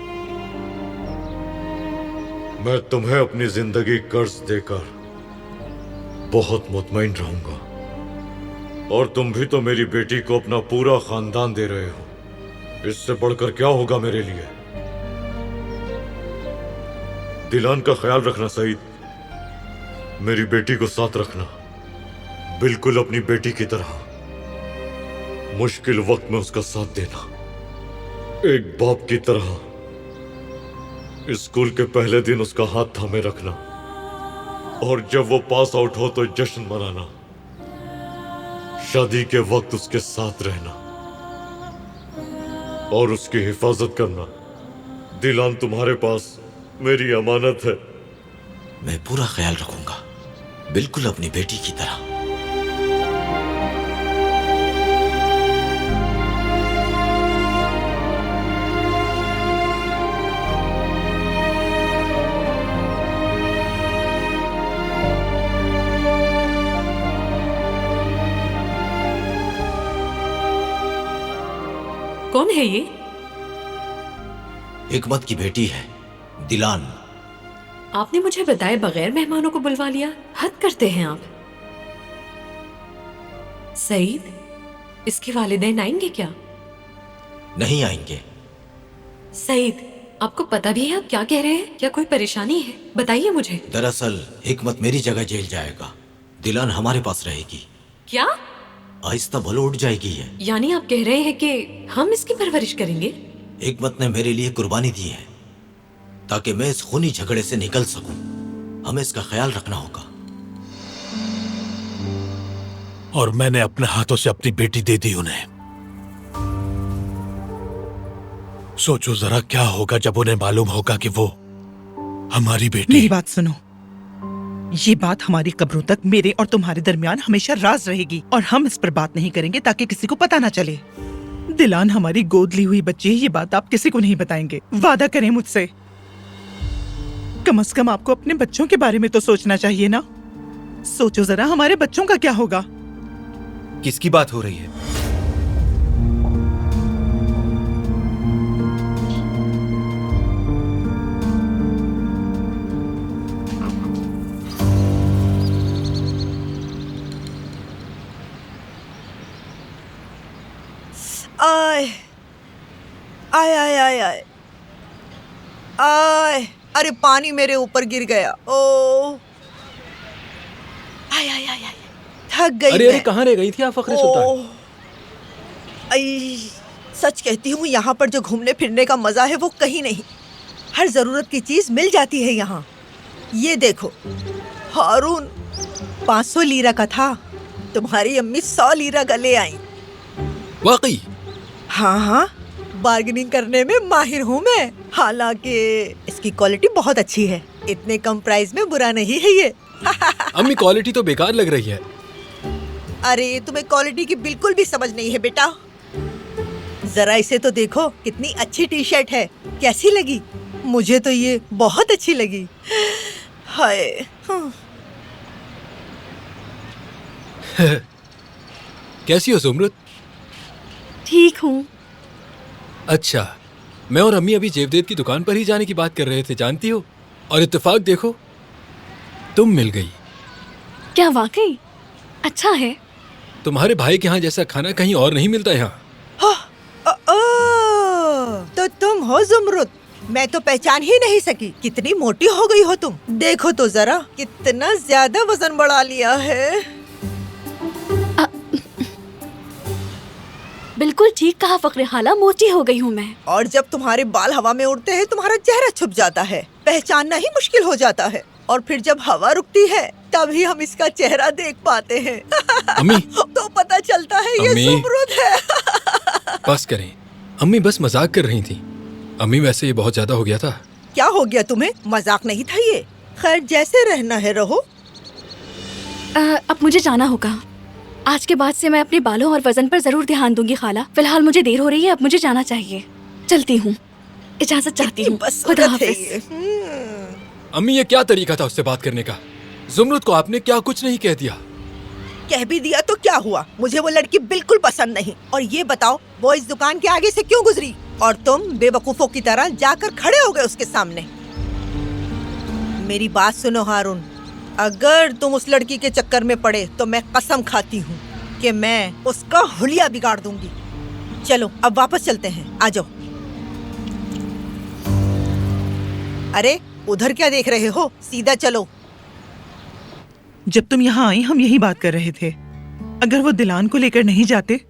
मैं तुम्हें अपनी जिंदगी कर्ज देकर बहुत मुतमईन रहूंगा, और तुम भी तो मेरी बेटी को अपना पूरा खानदान दे रहे हो। इससे बढ़कर क्या होगा मेरे लिए? दिलान का ख्याल रखना सईद, मेरी बेटी को साथ रखना, बिल्कुल अपनी बेटी की तरह। मुश्किल वक्त में उसका साथ देना, एक बाप की तरह। स्कूल के पहले दिन उसका हाथ थामे रखना, और जब वो पास आउट हो तो जश्न मनाना। शादी के वक्त उसके साथ रहना और उसकी हिफाजत करना। दिलान तुम्हारे पास मेरी अमानत है। मैं पूरा ख्याल रखूंगा, बिल्कुल अपनी बेटी की तरह। कौन है ये? हिकमत की बेटी है, दिलान। आपने मुझे बताए बगैर मेहमानों को बुलवा लिया, हद करते हैं आप। सईद, इसके वालिदैन आएंगे क्या? नहीं आएंगे। सईद, आपको पता भी है आप क्या कह रहे हैं? क्या कोई परेशानी है? बताइए मुझे। दरअसल हिकमत मेरी जगह जेल जाएगा, दिलान हमारे पास रहेगी। क्या? आहिस्ता भलो उठ जाएगी है। यानी आप कह रहे हैं कि हम इसकी परवरिश करेंगे? हिकमत ने मेरे लिए कुर्बानी दी है ताकि मैं इस खूनी झगड़े से निकल सकूं। हमें इसका ख्याल रखना होगा। और मैंने अपने हाथों से अपनी बेटी दे दी उन्हें। सोचो जरा क्या होगा जब उन्हें मालूम होगा कि वो हमारी बेटी। मेरी बात सुनो, ये बात हमारी कब्रों तक मेरे और तुम्हारे दरमियान हमेशा राज रहेगी, और हम इस पर बात नहीं करेंगे ताकि किसी को पता ना चले। दिलान हमारी गोद ली हुई बच्ची है, ये बात आप किसी को नहीं बताएंगे। वादा करें मुझसे। कम से कम आपको अपने बच्चों के बारे में तो सोचना चाहिए ना। सोचो जरा हमारे बच्चों का क्या होगा। किसकी बात हो रही है? आय आय आय आय आय आय, अरे पानी मेरे ऊपर गिर गया। ओ आय आय आय आय, थक गई। अरे कहाँ रह गई थी आप फखरे सुल्तान? आई, सच कहती हूँ यहाँ पर जो घूमने फिरने का मजा है वो कहीं नहीं। हर जरूरत की चीज मिल जाती है यहाँ। ये देखो, हारून 500 लीरा का था, तुम्हारी अम्मी 100 लीरा का ले आई। वाकई? हाँ हाँ, बार्गेनिंग करने में माहिर हूँ मैं। हालांकि इसकी क्वालिटी बहुत अच्छी है, इतने कम प्राइस में बुरा नहीं है ये। अम्मी क्वालिटी तो बेकार लग रही है। अरे तुम्हें क्वालिटी की बिल्कुल भी समझ नहीं है बेटा। जरा इसे तो देखो, कितनी अच्छी टी शर्ट है। कैसी लगी? मुझे तो ये बहुत अच्छी लगी। हाय। कैसी हो जुमरुत? ठीक हूँ। अच्छा, मैं और अम्मी अभी जेवदेद की दुकान पर ही जाने की बात कर रहे थे, जानती हो। और इत्तेफाक देखो, तुम मिल गई। क्या वाकई? अच्छा है। तुम्हारे भाई के यहाँ जैसा खाना कहीं और नहीं मिलता यहाँ। तो तुम हो जुमरुत? मैं तो पहचान ही नहीं सकी। कितनी मोटी हो गई हो तुम। देखो तो जरा, कितना ज्यादा वजन बढ़ा लिया है। बिल्कुल ठीक कहा फखरे खाला, मोटी हो गई हूँ मैं। और जब तुम्हारे बाल हवा में उड़ते हैं तुम्हारा चेहरा छुप जाता है, पहचानना ही मुश्किल हो जाता है। और फिर जब हवा रुकती है तभी हम इसका चेहरा देख पाते हैं। अम्मी। तो पता चलता है ये जुमरुत है। बस करें, अम्मी बस मजाक कर रही थी। अम्मी वैसे ये बहुत ज्यादा हो गया था। क्या हो गया तुम्हें? मजाक नहीं था ये। खैर जैसे रहना है रहो। अब मुझे जाना होगा। आज के बाद से मैं अपने बालों और वजन पर जरूर ध्यान दूंगी खाला। फिलहाल मुझे देर हो रही है, अब मुझे जाना चाहिए। चलती हूँ, इजाजत चाहती हूँ। खुदा हाफिज। अम्मी ये क्या तरीका था उससे बात करने का? जुमरुत को आपने क्या कुछ नहीं कह दिया? कह भी दिया तो क्या हुआ? मुझे वो लड़की बिल्कुल पसंद नहीं। और ये बताओ, वो इस दुकान के आगे से क्यों गुजरी और तुम बेवकूफों की तरह जाकर खड़े हो गए उसके सामने? मेरी बात सुनो हारून, अगर तुम उस लड़की के चक्कर में पड़े तो मैं कसम खाती हूँ कि मैं उसका हुलिया बिगाड़ दूंगी। चलो अब वापस चलते हैं, आ जाओ। अरे उधर क्या देख रहे हो, सीधा चलो। जब तुम यहाँ आई हम यही बात कर रहे थे। अगर वो दिलान को लेकर नहीं जाते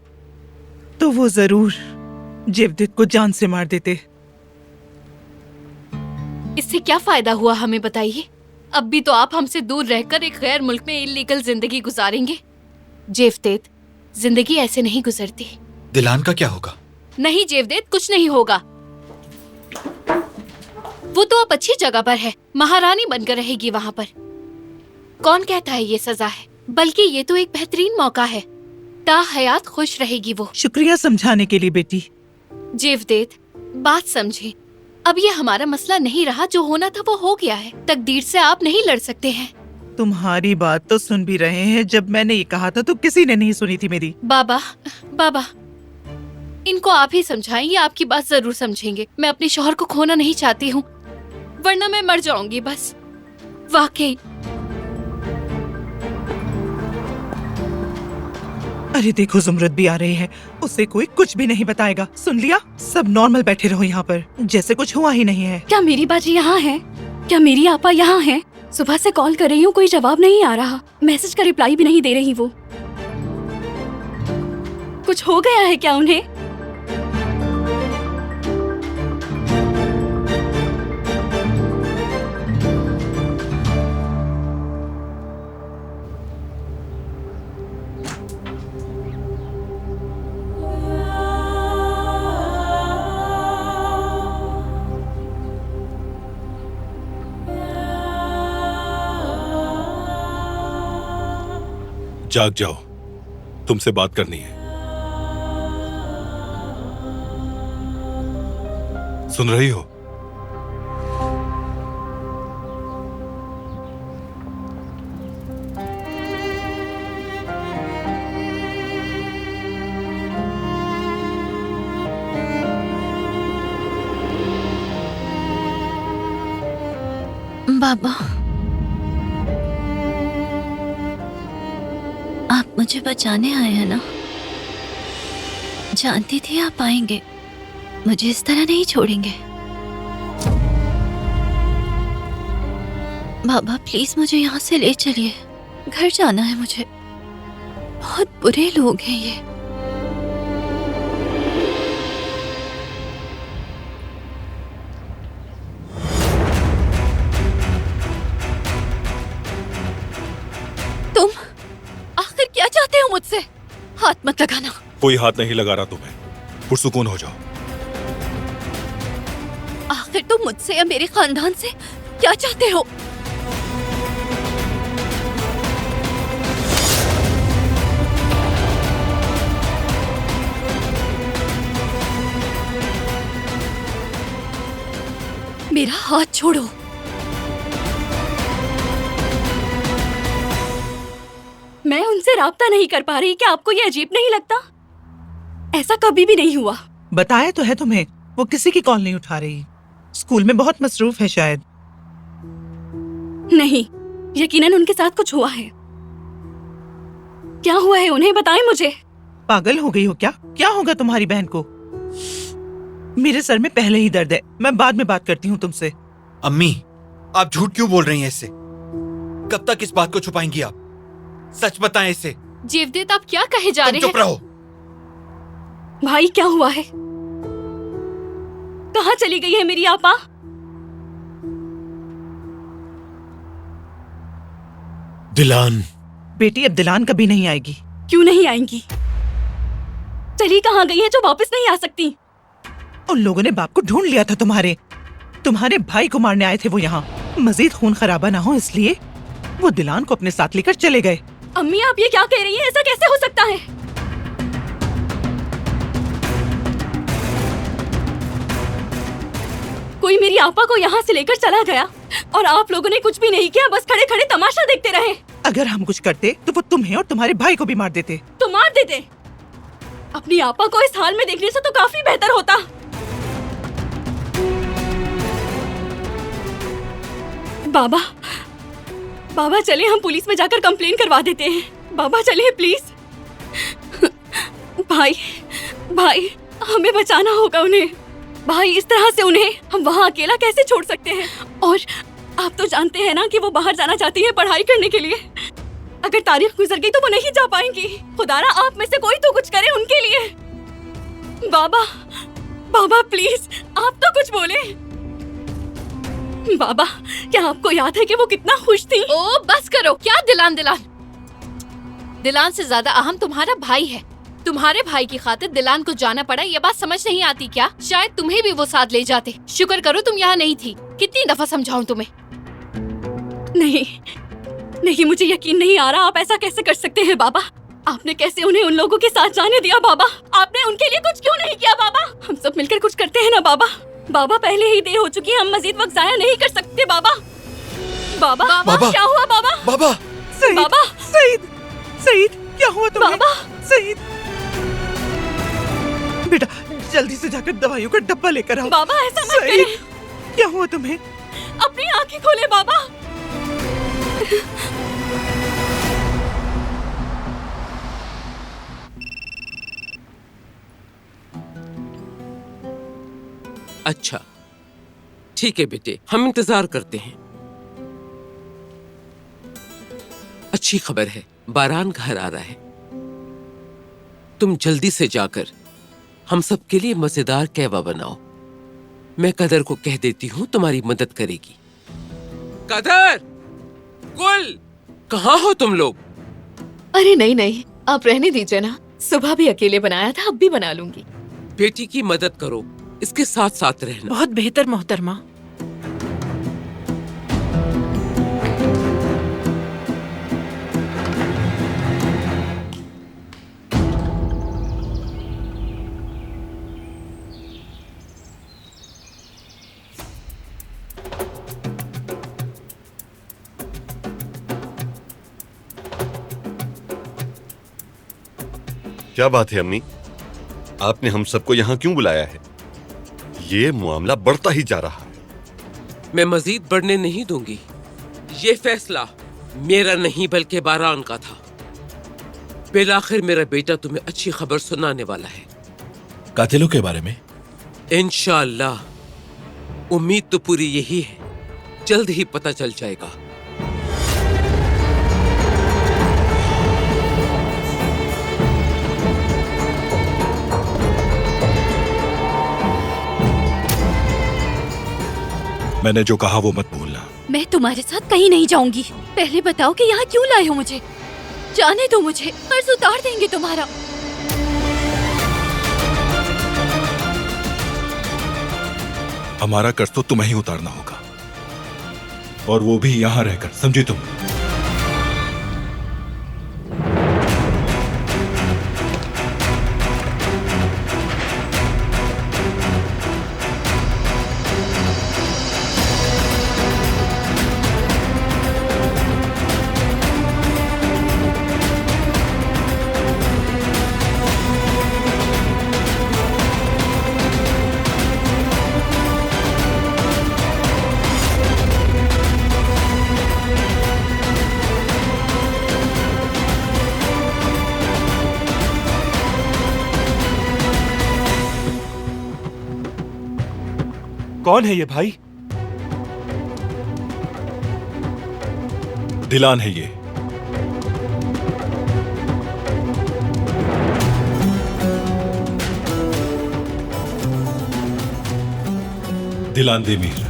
तो वो जरूर जेवदेत को जान से मार देते। इससे क्या फायदा हुआ हमें बताइए? अब भी तो आप हमसे दूर रहकर एक गैर मुल्क में इल्लीगल जिंदगी गुजारेंगे। जेवदेत, जिंदगी ऐसे नहीं गुजरती। दिलान का क्या होगा? नहीं जेवदेत, कुछ नहीं होगा। वो तो अब अच्छी जगह पर है, महारानी बनकर रहेगी वहाँ पर। कौन कहता है ये सजा है? बल्कि ये तो एक बेहतरीन मौका है। ताहयात खुश रहेगी वो। शुक्रिया समझाने के लिए बेटी। जेवदेत, बात समझे। अब ये हमारा मसला नहीं रहा, जो होना था वो हो गया है। तकदीर से आप नहीं लड़ सकते हैं। तुम्हारी बात तो सुन भी रहे हैं। जब मैंने ये कहा था तो किसी ने नहीं सुनी थी मेरी। बाबा, बाबा, इनको आप ही समझाएं, ये आपकी बात जरूर समझेंगे। मैं अपने शौहर को खोना नहीं चाहती हूँ, वरना मैं मर जाऊंगी बस। वाकई। अरे देखो जुमरत भी आ रही है, उसे कोई कुछ भी नहीं बताएगा। सुन लिया? सब नॉर्मल बैठे रहो यहाँ पर, जैसे कुछ हुआ ही नहीं है। क्या मेरी बाजी यहाँ है? क्या मेरी आपा यहाँ है? सुबह से कॉल कर रही हूँ, कोई जवाब नहीं आ रहा। मैसेज का रिप्लाई भी नहीं दे रही वो। कुछ हो गया है क्या उन्हें? जाग जाओ, तुमसे बात करनी है। सुन रही हो? बाबा, आप मुझे बचाने आए हैं ना? जानती थी आप आएंगे, मुझे इस तरह नहीं छोड़ेंगे। बाबा प्लीज मुझे यहाँ से ले चलिए, घर जाना है मुझे। बहुत बुरे लोग हैं ये। तुम आखिर क्या चाहते हो मुझसे? हाथ मत लगाना। कोई हाथ नहीं लगा रहा तुम्हें, पुरसुकून हो जाओ। आखिर तुम मुझसे या मेरे खानदान से क्या चाहते हो? मेरा हाथ छोड़ो। मैं उनसे राब्ता नहीं कर पा रही, क्या आपको ये अजीब नहीं लगता? ऐसा कभी भी नहीं हुआ। बताया तो है तुम्हें, वो किसी की कॉल नहीं उठा रही। स्कूल में बहुत मसरूफ है शायद। नहीं, यकीनन उनके साथ कुछ हुआ है। क्या हुआ है उन्हें बताएं मुझे। पागल हो गई हो क्या? क्या होगा तुम्हारी बहन को? मेरे सर में पहले ही दर्द है, मैं बाद में बात करती हूँ तुमसे। अम्मी, आप झूठ क्यों बोल रही हैं इससे? कब तक इस बात को छुपाएंगी आप? सच बताएं इसे। जेवदेत, आप क्या कहे जा रहे हैं? चुप रहो। भाई क्या हुआ है? कहाँ चली गई है मेरी आपा? दिलान। बेटी अब दिलान कभी नहीं आएगी। क्यों नहीं आएंगी? चली कहाँ गई है जो वापस नहीं आ सकती? उन लोगों ने बाप को ढूंढ लिया था तुम्हारे भाई को मारने आए थे वो यहाँ। मजीद खून खराबा ना हो इसलिए वो दिलान को अपने साथ लेकर चले गए। अम्मी आप ये क्या कह रही हैं? ऐसा कैसे हो सकता है? कोई मेरी आपा को यहाँ से लेकर चला गया और आप लोगों ने कुछ भी नहीं किया, बस खड़े खड़े तमाशा देखते रहे। अगर हम कुछ करते तो वो तुम्हें और तुम्हारे भाई को भी मार देते। तो मार देते। अपनी आपा को इस हाल में देखने से तो काफी बेहतर होता। बाबा, बाबा चले हम पुलिस में जाकर कंप्लेन करवा देते हैं। बाबा चले प्लीज। भाई, भाई हमें बचाना होगा उन्हें। भाई इस तरह से उन्हें हम वहाँ अकेला कैसे छोड़ सकते हैं? और आप तो जानते हैं ना कि वो बाहर जाना चाहती है पढ़ाई करने के लिए। अगर तारीख गुजर गई तो वो नहीं जा पाएंगी। खुदारा आप में से कोई तो कुछ करे उनके लिए। बाबा, बाबा प्लीज आप तो कुछ बोले। बाबा, क्या आपको याद है कि वो कितना खुश थी? ओ बस करो, क्या दिलान दिलान। दिलान से ज्यादा अहम तुम्हारा भाई है। तुम्हारे भाई की खातिर दिलान को जाना पड़ा, ये बात समझ नहीं आती क्या? शायद तुम्हें भी वो साथ ले जाते। शुक्र करो तुम यहाँ नहीं थी। कितनी दफा समझाऊं तुम्हें? नहीं नहीं, मुझे यकीन नहीं आ रहा आप ऐसा कैसे कर सकते हैं बाबा। आपने कैसे उन्हें उन लोगों के साथ जाने दिया बाबा? आपने उनके लिए कुछ क्यों नहीं किया बाबा? हम सब मिलकर कुछ करते हैं ना बाबा। बाबा पहले ही देर हो चुकी है, हम मजीद वक्त जाया नहीं कर सकते बाबा। बाबा, बाबा, क्या हुआ बाबा? बाबा, सईद, बाबा, सईद, सईद क्या हुआ तुम्हें? बाबा, सईद बेटा जल्दी से जाकर दवाइयों का डब्बा लेकर आओ। बाबा ऐसा मत करें। क्या हुआ तुम्हें? अपनी आंखें खोले बाबा। अच्छा ठीक है बेटे, हम इंतजार करते हैं। अच्छी खबर है, बारान घर आ रहा है। तुम जल्दी से जाकर हम सब के लिए मजेदार कहवा बनाओ। मैं कदर को कह देती हूँ तुम्हारी मदद करेगी। कदर, गुल, कहाँ हो तुम लोग? अरे नहीं नहीं, आप रहने दीजिए ना। सुबह भी अकेले बनाया था, अब भी बना लूंगी। बेटी की मदद करो, इसके साथ साथ रहना। बहुत बेहतर मोहतरमा। क्या बात है अम्मी, आपने हम सबको यहाँ क्यों बुलाया है? ये मामला बढ़ता ही जा रहा है। मैं मजीद बढ़ने नहीं दूंगी। ये फैसला मेरा नहीं बल्कि बारान का था। बिलाखिर मेरा बेटा तुम्हें अच्छी खबर सुनाने वाला है। कातिलों के बारे में? इंशाअल्लाह, उम्मीद तो पूरी यही है, जल्द ही पता चल जाएगा। मैंने जो कहा वो मत भूलना। मैं तुम्हारे साथ कहीं नहीं जाऊंगी। पहले बताओ कि यहाँ क्यों लाए हो मुझे? जाने दो मुझे, कर्ज उतार देंगे तुम्हारा। हमारा कर्ज तो तुम्हें ही उतारना होगा, और वो भी यहाँ रहकर, समझी तुम? कौन है ये भाई? दिलान है ये। दिलान देमीर।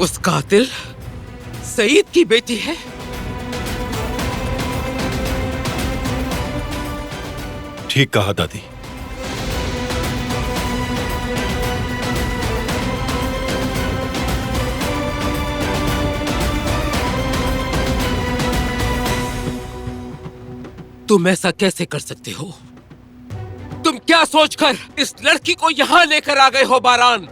उस कातिल सईद की बेटी है? ठीक कहा दादी। तुम ऐसा कैसे कर सकते हो? तुम क्या सोचकर इस लड़की को यहाँ लेकर आ गए हो बारान?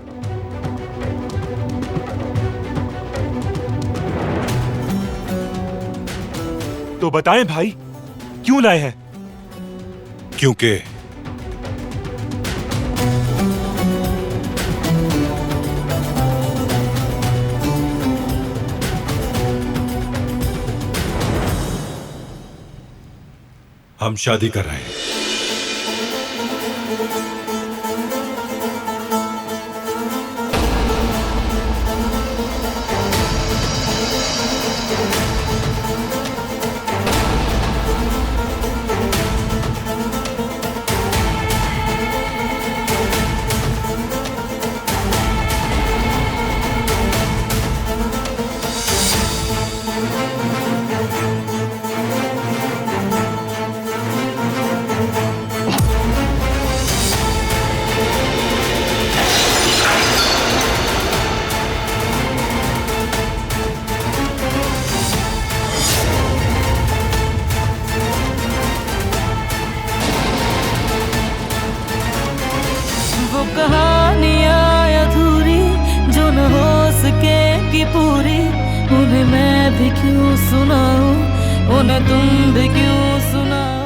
तो बताएं भाई, क्यों लाए हैं? क्योंकि हम शादी कर रहे हैं। वो कहानियाँ अधूरी जो न हो सकेगी पूरी, उन्हें मैं भी क्यों सुनाऊं, उन्हें तुम भी क्यों सुनाओ।